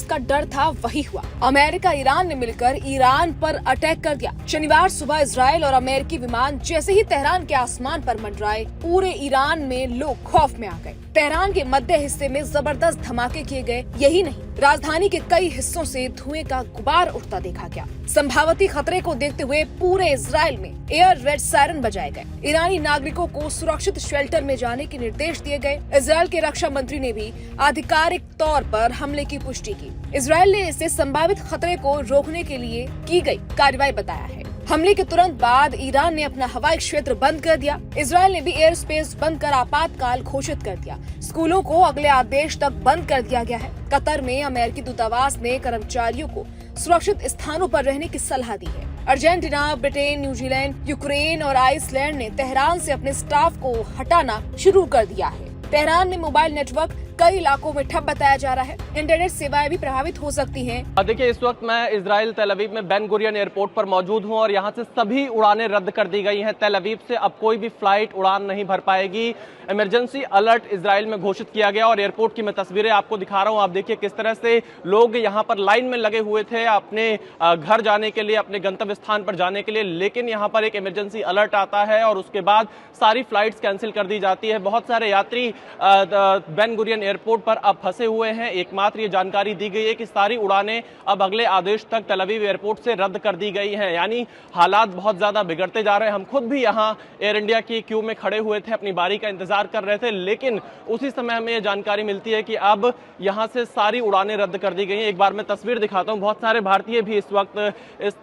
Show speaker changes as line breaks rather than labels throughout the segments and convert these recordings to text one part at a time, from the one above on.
जिसका डर था वही हुआ। अमेरिका ईरान ने मिलकर ईरान पर अटैक कर दिया। शनिवार सुबह इजराइल और अमेरिकी विमान जैसे ही तेहरान के आसमान पर मंडराए, पूरे ईरान में लोग खौफ में आ गए। तेहरान के मध्य हिस्से में जबरदस्त धमाके किए गए। यही नहीं, राजधानी के कई हिस्सों से धुएं का गुबार उठता देखा गया। संभावित खतरे को देखते हुए पूरे इजराइल में एयर रेड सायरन बजाए गए। ईरानी नागरिकों को सुरक्षित शेल्टर में जाने के निर्देश दिए गए। इजराइल के रक्षा मंत्री ने भी आधिकारिक तौर पर हमले की पुष्टि की। इजराइल ने इसे संभावित खतरे को रोकने के लिए की गई कार्रवाई बताया है। हमले के तुरंत बाद ईरान ने अपना हवाई क्षेत्र बंद कर दिया। इजराइल ने भी एयर स्पेस बंद कर आपातकाल घोषित कर दिया। स्कूलों को अगले आदेश तक बंद कर दिया गया है। कतर में अमेरिकी दूतावास ने कर्मचारियों को सुरक्षित स्थानों पर रहने की सलाह दी है। अर्जेंटीना, ब्रिटेन, न्यूजीलैंड, यूक्रेन और आइसलैंड ने तेहरान से अपने स्टाफ को हटाना शुरू कर दिया है। तेहरान में मोबाइल नेटवर्क कई इलाकों में ठप बताया जा रहा है। इंटरनेट सेवाएं भी प्रभावित हो सकती हैं।
देखिए, इस वक्त मैं इजराइल तेल अवीव में बेन गुरियन एयरपोर्ट पर मौजूद हूं और यहां से सभी उड़ानें रद्द कर दी गई हैं। तेल अवीव से अब कोई भी फ्लाइट उड़ान नहीं भर पाएगी। इमरजेंसी अलर्ट इजराइल में घोषित किया गया और एयरपोर्ट की मैं तस्वीरें आपको दिखा रहा हूं। आप देखिए किस तरह से लोग यहां पर लाइन में लगे हुए थे अपने घर जाने के लिए, अपने गंतव्य स्थान पर जाने के लिए, लेकिन यहां पर एक इमरजेंसी अलर्ट आता है और उसके बाद सारी फ्लाइट्स कैंसिल कर दी जाती है। बहुत सारे यात्री बेन गुरियन एयरपोर्ट पर अब फंसे हुए हैं। एकमात्र ये जानकारी दी गई है कि सारी उड़ानें अब अगले आदेश तक तेल अवीव एयरपोर्ट से रद्द कर दी गई हैं। यानी हालात बहुत ज्यादा बिगड़ते जा रहे हैं। हम खुद भी यहाँ एयर इंडिया की क्यू में खड़े हुए थे, अपनी बारी का इंतजार कर रहे थे, लेकिन उसी समय हमें ये जानकारी मिलती है कि अब यहाँ से सारी उड़ानें रद्द कर दी गई हैं। एक बार मैं तस्वीर दिखाता हूँ। बहुत सारे भारतीय भी इस वक्त इस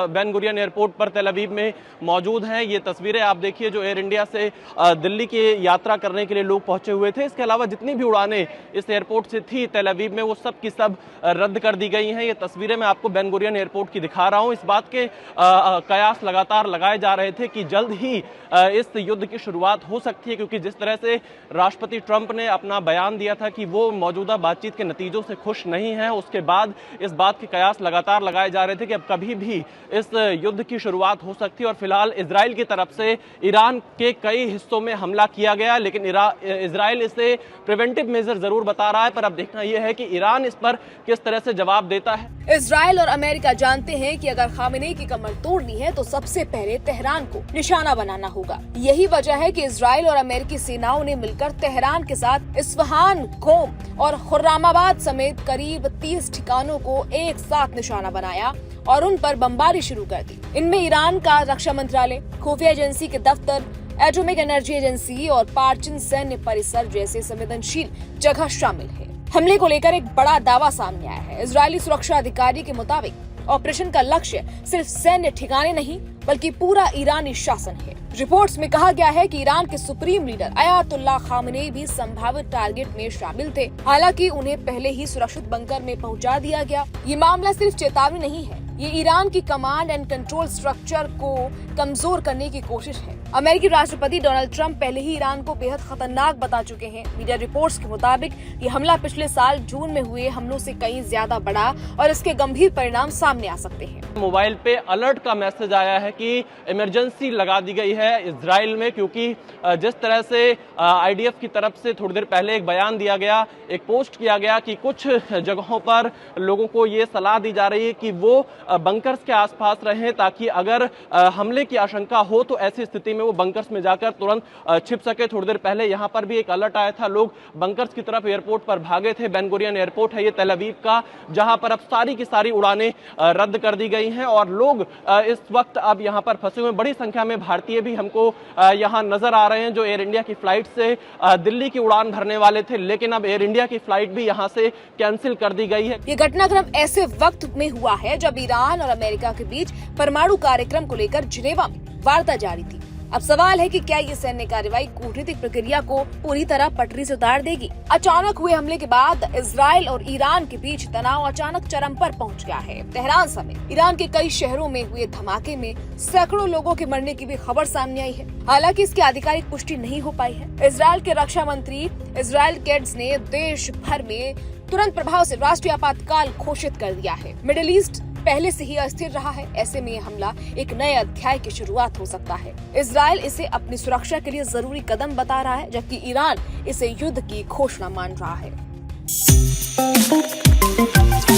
बेन गुरियन एयरपोर्ट पर तेल अवीव में मौजूद हैं। ये तस्वीरें आप देखिए जो एयर इंडिया से दिल्ली की यात्रा करने के लिए लोग पहुंचे हुए थे। इसके अलावा जितनी भी उड़ानें इस एयरपोर्ट से थी तेल अवीव में, वो सब की सब रद्द कर दी गई हैं। ये तस्वीरें मैं आपको बेन गुरियन एयरपोर्ट की दिखा रहा हूं। इस बात के कयास लगातार लगाए जा रहे थे कि जल्द ही इस युद्ध की शुरुआत हो सकती है, क्योंकि जिस तरह से राष्ट्रपति ट्रंप ने अपना बयान दिया था कि वो मौजूदा बातचीत के नतीजों से खुश नहीं है, उसके बाद इस बात के कयास लगातार लगाए जा रहे थे कि अब कभी भी इस युद्ध की शुरुआत हो सकती है। और फिलहाल इजराइल की तरफ से ईरान के कई हिस्सों में हमला किया गया, लेकिन इजराइल इसे प्रिवेंटिव मेजर जरूर बता रहा है, पर अब देखना यह है कि ईरान इस पर किस तरह से जवाब देता है।
इजराइल और अमेरिका जानते हैं कि अगर खामेनेई की कमर तोड़नी है तो सबसे पहले तेहरान को निशाना बनाना होगा। यही वजह है कि इजराइल और अमेरिकी सेनाओं ने मिलकर तेहरान के साथ इस्फहान, कोम और खुर्रामाबाद समेत करीब 30 ठिकानों को एक साथ निशाना बनाया और उन पर बमबारी शुरू कर दी। इनमें ईरान का रक्षा मंत्रालय, खुफिया एजेंसी के दफ्तर, एटॉमिक एनर्जी एजेंसी और पार्चिन सैन्य परिसर जैसे संवेदनशील जगह शामिल है। हमले को लेकर एक बड़ा दावा सामने आया है। इजरायली सुरक्षा अधिकारी के मुताबिक ऑपरेशन का लक्ष्य सिर्फ सैन्य ठिकाने नहीं बल्कि पूरा ईरानी शासन है। रिपोर्ट्स में कहा गया है कि ईरान के सुप्रीम लीडर अयातुल्लाह खामेनेई भी संभावित टारगेट में शामिल थे। हालांकि उन्हें पहले ही सुरक्षित बंकर में पहुंचा दिया गया। ये मामला सिर्फ चेतावनी नहीं है, ये ईरान की कमांड एंड कंट्रोल स्ट्रक्चर को कमजोर करने की कोशिश है। अमेरिकी राष्ट्रपति डोनाल्ड ट्रंप पहले ही ईरान को बेहद खतरनाक बता चुके हैं। मीडिया रिपोर्ट्स के मुताबिक ये हमला पिछले साल जून में हुए हमलों से कहीं ज्यादा बड़ा और इसके गंभीर परिणाम सामने आ सकते हैं।
मोबाइल पे अलर्ट का मैसेज आया है कि इमरजेंसी लगा दी गई है इजराइल में, क्योंकि जिस तरह से आईडीएफ की तरफ से थोड़ी देर पहले एक बयान दिया गया, एक पोस्ट किया गया कि कुछ जगहों पर लोगों को ये सलाह दी जा रही है कि वो बंकर्स के आसपास रहें, ताकि अगर हमले की आशंका हो तो ऐसी स्थिति में वो बंकर्स में जाकर तुरंत छिप सके। थोड़ी देर पहले यहाँ पर भी एक अलर्ट आया था, लोग बंकर्स की तरफ एयरपोर्ट पर भागे थे। बेन गुरियन एयरपोर्ट है ये तेल अवीव का, जहां पर अब सारी की सारी उड़ानें रद्द कर दी गई हैं और लोग इस वक्त अब यहाँ पर फंसे हुए। बड़ी संख्या में भारतीय भी हमको यहाँ नजर आ रहे हैं जो एयर इंडिया की फ्लाइट से दिल्ली की उड़ान भरने वाले थे, लेकिन अब एयर इंडिया की फ्लाइट भी यहाँ से कैंसिल कर दी गई है।
ये घटनाक्रम ऐसे वक्त में हुआ है जब ईरान और अमेरिका के बीच परमाणु कार्यक्रम को लेकर जिनेवा में वार्ता जारी थी। अब सवाल है कि क्या ये सैन्य कार्रवाई कूटनीतिक प्रक्रिया को पूरी तरह पटरी से उतार देगी। अचानक हुए हमले के बाद इजराइल और ईरान के बीच तनाव अचानक चरम पर पहुंच गया है। तेहरान समेत ईरान के कई शहरों में हुए धमाके में सैकड़ों लोगों के मरने की भी खबर सामने आई है। हालांकि इसकी आधिकारिक पुष्टि नहीं हो पाई है। इजराइल के रक्षा मंत्री इजराइल केट्स ने देश भर में तुरंत प्रभाव से राष्ट्रीय आपातकाल घोषित कर दिया है। मिडिल ईस्ट पहले से ही अस्थिर रहा है, ऐसे में ये हमला एक नए अध्याय की शुरुआत हो सकता है। इजराइल इसे अपनी सुरक्षा के लिए जरूरी कदम बता रहा है, जबकि ईरान इसे युद्ध की घोषणा मान रहा है। है।